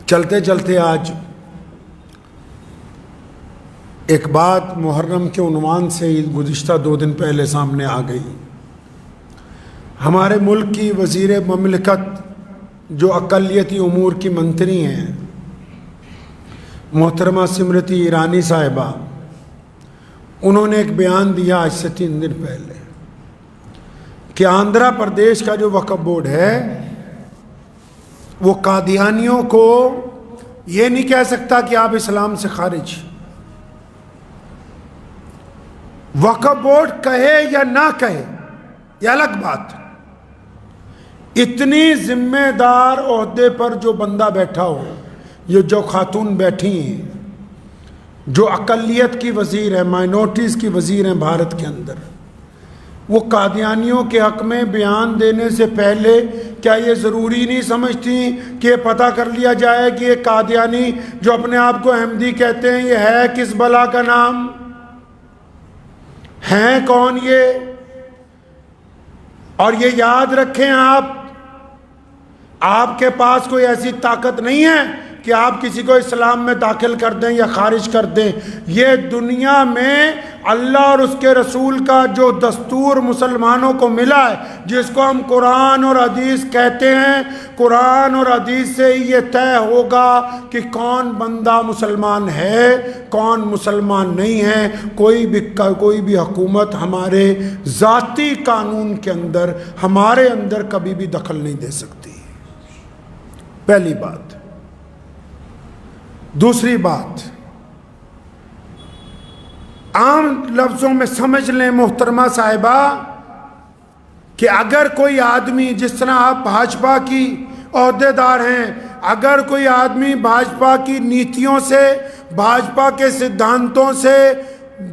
चलते चलते आज एक बात मुहर्रम के उन्वान से गुज़िश्ता 2 दिन पहले सामने आ गई। हमारे मुल्क की वज़ीर ममलिकत जो अक़लियती उमूर की मंत्री हैं, मोहतरमा स्मृति ईरानी साहिबा, उन्होंने एक बयान दिया आज से 3 दिन पहले कि आंध्र प्रदेश का जो वक्फ बोर्ड है वो कादियानियों को ये नहीं कह सकता कि आप इस्लाम से खारिज। वक्फ बोर्ड कहे या ना कहे यह अलग बात। इतनी जिम्मेदार ओहदे पर जो बंदा बैठा हो, ये जो खातून बैठी हैं, जो अक़लियत की वज़ीर है, माइनॉरिटीज़ की वज़ीर हैं भारत के अंदर, वो कादियानियों के हक़ में बयान देने से पहले क्या ये ज़रूरी नहीं समझती कि पता कर लिया जाए कि ये कादियानी जो अपने आप को अहमदी कहते हैं, ये है किस बला का नाम, हैं कौन ये? और ये याद रखें, आपके पास कोई ऐसी ताकत नहीं है कि आप किसी को इस्लाम में दाखिल कर दें या खारिज कर दें। ये दुनिया में अल्लाह और उसके रसूल का जो दस्तूर मुसलमानों को मिला है, जिसको हम कुरान और हदीस कहते हैं, कुरान और हदीस से ही ये तय होगा कि कौन बंदा मुसलमान है, कौन मुसलमान नहीं है। कोई भी हुकूमत हमारे ज़ाती कानून के अंदर, हमारे अंदर कभी भी दखल नहीं दे सकती। पहली बात। दूसरी बात, आम लफ्जों में समझ लें मोहतरमा साहिबा कि अगर कोई आदमी, जिस तरह आप भाजपा की ओहदेदार हैं, अगर कोई आदमी भाजपा की नीतियों से, भाजपा के सिद्धांतों से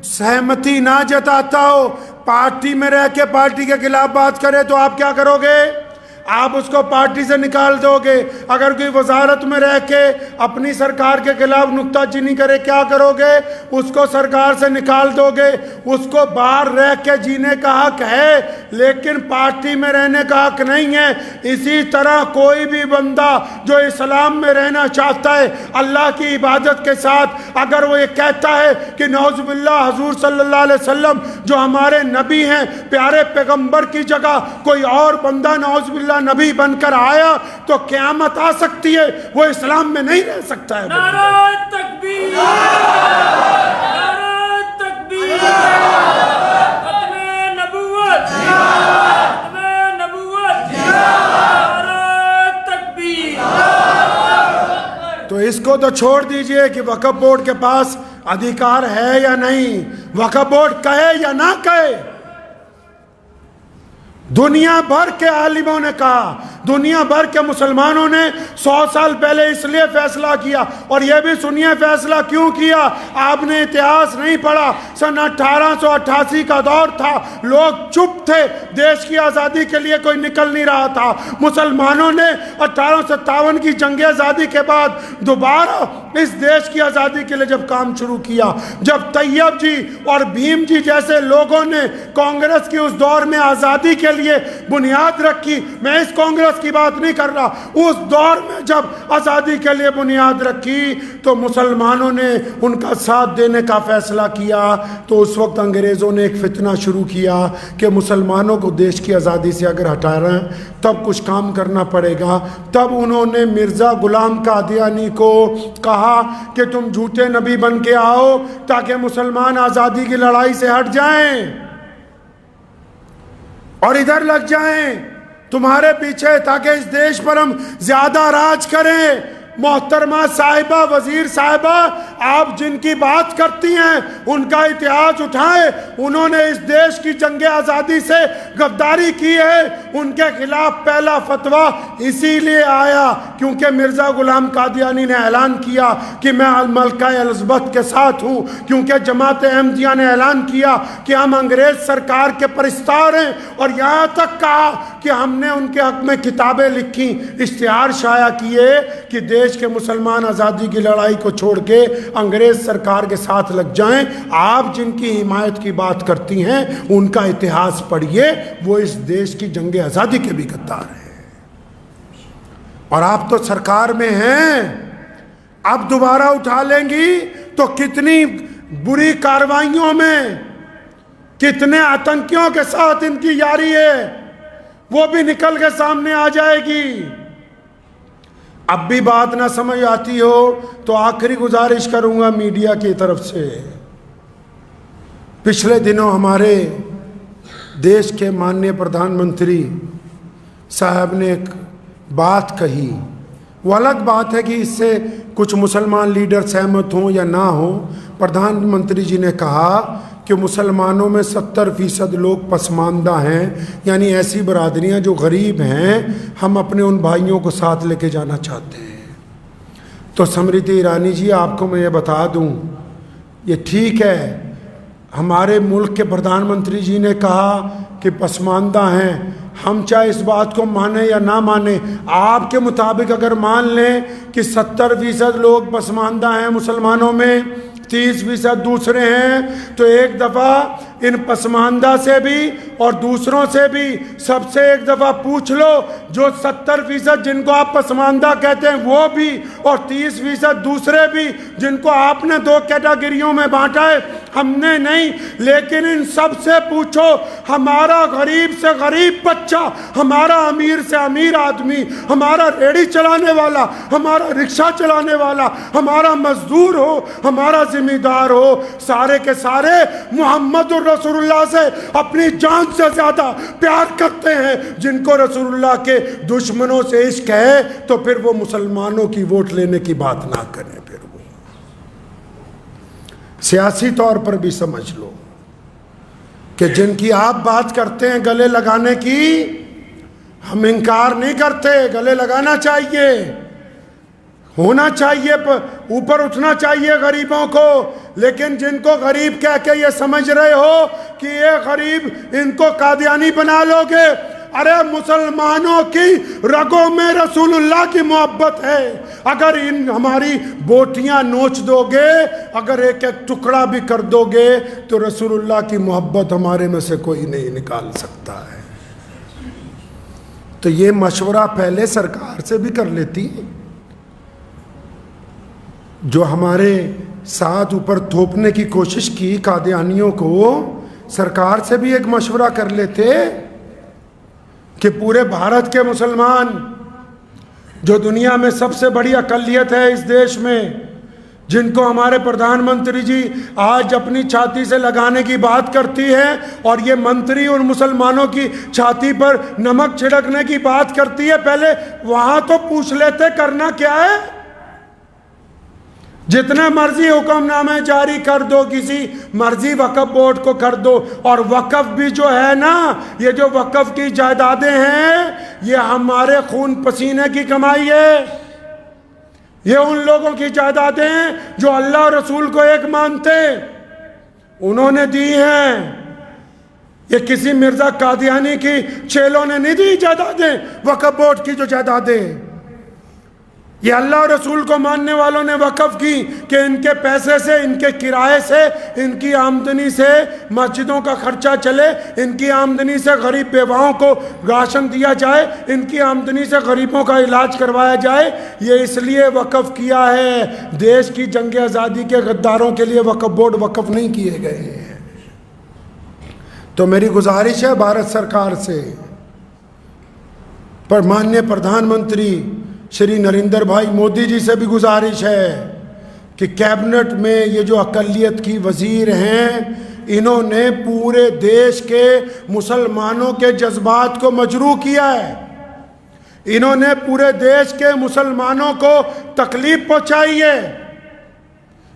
सहमति ना जताता हो, पार्टी में रह के पार्टी के खिलाफ बात करे, तो आप क्या करोगे? आप उसको पार्टी से निकाल दोगे। अगर कोई वजारत में रह के अपनी सरकार के खिलाफ नुक्ताचीनी करे, क्या करोगे? उसको सरकार से निकाल दोगे। उसको बाहर रह के जीने का हक है, लेकिन पार्टी में रहने का हक नहीं है। इसी तरह कोई भी बंदा जो इस्लाम में रहना चाहता है अल्लाह की इबादत के साथ, अगर वो ये कहता है कि नौजुबिल्लाह हुजूर सल्लल्लाहु अलैहि वसल्लम जो हमारे नबी हैं, प्यारे पैगंबर की जगह कोई और बंदा नौजुबिल्लाह नबी बनकर आया, तो क़यामत आ सकती है, वो इस्लाम में नहीं रह सकता है। नारे तकबीर, नारे तकबीर, खत्मे नबुव्वत, खत्मे नबुव्वत, नारे तकबीर। तो इसको तो छोड़ दीजिए कि वक्फ बोर्ड के पास अधिकार है या नहीं, वक्फ बोर्ड कहे या ना कहे। दुनिया भर के आलिमों ने कहा, दुनिया भर के मुसलमानों ने 100 साल पहले इसलिए फैसला किया। और यह भी सुनिए फैसला क्यों किया। आपने इतिहास नहीं पढ़ा। सन 1888 का दौर था, लोग चुप थे, देश की आज़ादी के लिए कोई निकल नहीं रहा था। मुसलमानों ने 1857 की जंग आज़ादी के बाद दोबारा इस देश की आज़ादी के लिए जब काम शुरू किया, जब तैयब जी और भीम जी जैसे लोगों ने कांग्रेस की उस दौर में आज़ादी के लिए बुनियाद रखी, मैं इस कांग्रेस की बात नहीं कर रहा, उस दौर में जब आज़ादी के लिए बुनियाद रखी तो मुसलमानों ने उनका साथ देने का फैसला किया। तो उस वक्त अंग्रेज़ों ने एक फितना शुरू किया कि मुसलमानों को देश की आज़ादी से अगर हटा रहे हैं तब कुछ काम करना पड़ेगा। तब उन्होंने मिर्ज़ा गुलाम कादियानी को कहा कि तुम झूठे नबी बन के आओ ताकि मुसलमान आज़ादी की लड़ाई से हट जाएं और इधर लग जाएं तुम्हारे पीछे, ताकि इस देश पर हम ज्यादा राज करें। मोहतरमा साहिबा, वजीर साहिबा, आप जिनकी बात करती हैं उनका इतिहास उठाएं। उन्होंने इस देश की जंग आज़ादी से गद्दारी की है। उनके खिलाफ पहला फतवा इसीलिए आया क्योंकि मिर्ज़ा गुलाम कादियानी ने ऐलान किया कि मैं मलका एलिज़ाबेथ के साथ हूँ, क्योंकि जमात अहमदिया ने ऐलान किया कि हम अंग्रेज़ सरकार के परिस्तार हैं। और यहाँ तक कहा कि हमने उनके हक में किताबें लिखी, इश्तिहार शाया किए कि देश के मुसलमान आज़ादी की लड़ाई को छोड़ के अंग्रेज सरकार के साथ लग जाएं। आप जिनकी हिमायत की बात करती हैं उनका इतिहास पढ़िए, वो इस देश की जंग आज़ादी के भी गद्दार हैं। और आप तो सरकार में हैं, अब दोबारा उठा लेंगी तो कितनी बुरी कार्रवाइयों में, कितने आतंकियों के साथ इनकी यारी है, वो भी निकल के सामने आ जाएगी। अब भी बात ना समझ आती हो तो आखिरी गुजारिश करूंगा मीडिया की तरफ से। पिछले दिनों हमारे देश के माननीय प्रधानमंत्री साहब ने एक बात कही। वो अलग बात है कि इससे कुछ मुसलमान लीडर सहमत हों या ना हो। प्रधानमंत्री जी ने कहा कि मुसलमानों में 70% लोग पसमानदा हैं, यानी ऐसी बरादरियां जो गरीब हैं, हम अपने उन भाइयों को साथ लेके जाना चाहते हैं। तो स्मृति ईरानी जी, आपको मैं ये बता दूं, ये ठीक है, हमारे मुल्क के प्रधानमंत्री जी ने कहा कि पसमानदा हैं, हम चाहे इस बात को माने या ना माने, आपके मुताबिक अगर मान लें कि 70% लोग पसमानदा हैं मुसलमानों में, 30% दूसरे हैं, तो एक दफ़ा इन पसमानदा से भी और दूसरों से भी सबसे एक दफ़ा पूछ लो, जो 70% जिनको आप पसमानदा कहते हैं वो भी, और 30% दूसरे भी, जिनको आपने दो कैटेगरियों में बांटा है, हमने नहीं, लेकिन इन सब से पूछो, हमारा गरीब से गरीब बच्चा, हमारा अमीर से अमीर आदमी, हमारा रेड़ी चलाने वाला, हमारा रिक्शा चलाने वाला, हमारा मजदूर हो, हमारा जिम्मेदार हो, सारे के सारे मोहम्मद रसूलुल्लाह से अपनी जान से ज्यादा प्यार करते हैं। जिनको रसूलुल्लाह के दुश्मनों से इश्क है तो फिर वो मुसलमानों की वोट लेने की बात ना करें। फिर वो सियासी तौर पर भी समझ लो कि जिनकी आप बात करते हैं गले लगाने की, हम इनकार नहीं करते, गले लगाना चाहिए, होना चाहिए, ऊपर उठना चाहिए गरीबों को। लेकिन जिनको गरीब कह के ये समझ रहे हो कि ये गरीब, इनको कादियानी बना लोगे, अरे मुसलमानों की रगों में रसूलुल्लाह की मोहब्बत है। अगर इन हमारी बोटियां नोच दोगे, अगर एक एक टुकड़ा भी कर दोगे, तो रसूलुल्लाह की मोहब्बत हमारे में से कोई नहीं निकाल सकता है। तो ये मशवरा पहले सरकार से भी कर लेती, जो हमारे साथ ऊपर थोपने की कोशिश की कादियानियों को, सरकार से भी एक मशवरा कर लेते कि पूरे भारत के मुसलमान, जो दुनिया में सबसे बड़ी अकलियत है इस देश में, जिनको हमारे प्रधानमंत्री जी आज अपनी छाती से लगाने की बात करती है, और ये मंत्री उन मुसलमानों की छाती पर नमक छिड़कने की बात करती है, पहले वहां तो पूछ लेते करना क्या है। जितने मर्जी हुक्मनामे जारी कर दो, किसी मर्जी वक्फ बोर्ड को कर दो, और वक्फ भी जो है ना, ये जो वक्फ की जायदादें हैं, ये हमारे खून पसीने की कमाई है। ये उन लोगों की जायदादें हैं जो अल्लाह और रसूल को एक मानते, उन्होंने दी हैं। ये किसी मिर्जा कादियानी की चेलों ने नहीं दी जायदादें, वक्फ बोर्ड की जो जायदादें, ये अल्लाह और रसूल को मानने वालों ने वक़्फ़ की कि इनके पैसे से, इनके किराए से, इनकी आमदनी से मस्जिदों का खर्चा चले, इनकी आमदनी से गरीब बेवाओं को राशन दिया जाए, इनकी आमदनी से गरीबों का इलाज करवाया जाए। ये इसलिए वक़्फ़ किया है, देश की जंग आज़ादी के गद्दारों के लिए वक़्फ़ बोर्ड वक़्फ़ नहीं किए गए हैं। तो मेरी गुजारिश है भारत सरकार से, पर माननीय प्रधानमंत्री श्री नरेंद्र भाई मोदी जी से भी गुजारिश है कि कैबिनेट में ये जो अक़लियत की वज़ीर हैं, इन्होंने पूरे देश के मुसलमानों के जज्बात को मजरूह किया है। इन्होंने पूरे देश के मुसलमानों को तकलीफ पहुंचाई है।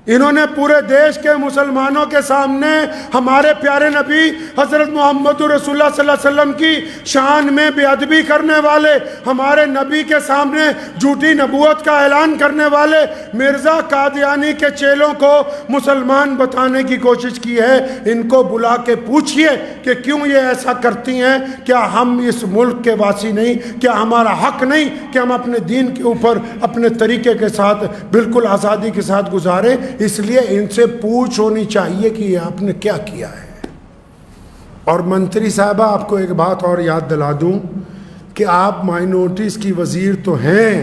इन्होंने पूरे देश के मुसलमानों के सामने हमारे प्यारे नबी हज़रत मोहम्मद रसूलुल्लाह सल्लल्लाहु अलैहि वसल्लम की शान में बेअदबी करने वाले, हमारे नबी के सामने झूठी नबूवत का ऐलान करने वाले मिर्ज़ा कादियानी के चेलों को मुसलमान बताने की कोशिश की है। इनको बुला के पूछिए कि क्यों ये ऐसा करती हैं। क्या हम इस मुल्क के वासी नहीं? क्या हमारा हक नहीं कि हम अपने दीन के ऊपर अपने तरीके के साथ बिल्कुल आज़ादी के साथ गुजारें? इसलिए इनसे पूछ होनी चाहिए कि आपने क्या किया है। और मंत्री साहबा, आपको एक बात और याद दिला दूं कि आप माइनॉरिटीज़ की वज़ीर तो हैं,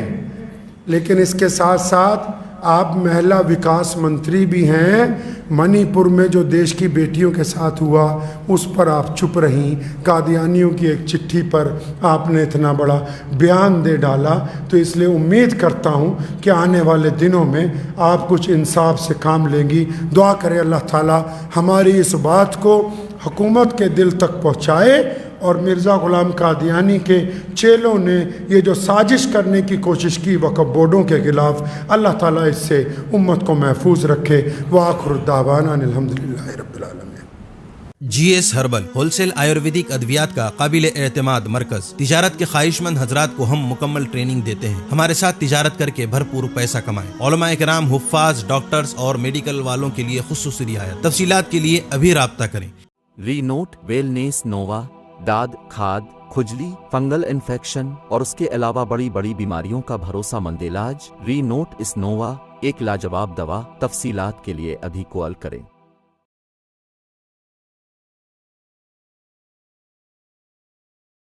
लेकिन इसके साथ साथ आप महिला विकास मंत्री भी हैं। मणिपुर में जो देश की बेटियों के साथ हुआ उस पर आप चुप रहीं। कादियानियों की एक चिट्ठी पर आपने इतना बड़ा बयान दे डाला। तो इसलिए उम्मीद करता हूँ कि आने वाले दिनों में आप कुछ इंसाफ से काम लेंगी। दुआ करें अल्लाह ताला हमारी इस बात को हुकूमत के दिल तक पहुँचाए और मिर्ज़ा ग़ुलाम कादियानी के चेलों ने ये जो साजिश करने की कोशिश की वक्फ़ बोर्डों के ख़िलाफ़, अल्लाह ताला इससे उम्मत को महफूज रखे। व आखिर दावाना अल्हम्दुलिल्लाहि रब्बिल आलमीन। GS हर्बल होलसेल आयुर्वेदिक अद्वियात का काबिल एतमाद मरकज। तिजारत के ख्वाहिशमंद हजरात को हम मुकम्मल ट्रेनिंग देते हैं। हमारे साथ तिजारत करके भरपूर पैसा कमाएं। उलमाए किराम, हुफ्फाज, डॉक्टर्स और मेडिकल वालों के लिए खुसूसी रियायत। तफसीलात के लिए अभी राब्ता करें। रीनोट वेलनेस नोवा दाद, खाद, खुजली, फंगल इन्फेक्शन और उसके अलावा बड़ी बड़ी बीमारियों का भरोसामंद इलाज। रीनोट इस नोवा एक लाजवाब दवा। तफसीलात के लिए अभी कॉल करें।